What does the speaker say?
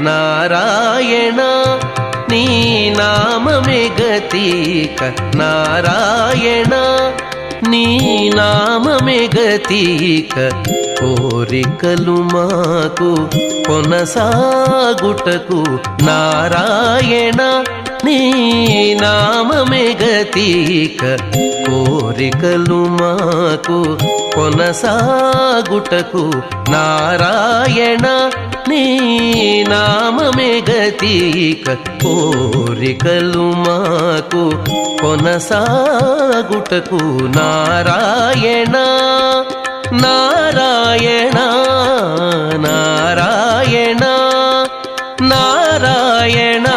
నారాయణ నీ నామమే గతిక నారాయణ నీ నామమే గతిక కోరికలు మాకు కొనసాగుటకు నారాయణ నీ నామమే గతిక కోరికలు మాకు కొనసాగుటకు నారాయణ నీ నామమే గతిక కోరికలు మాకు కొనసాగుటకు నారాయణ నారాయణ నారాయణ నారాయణ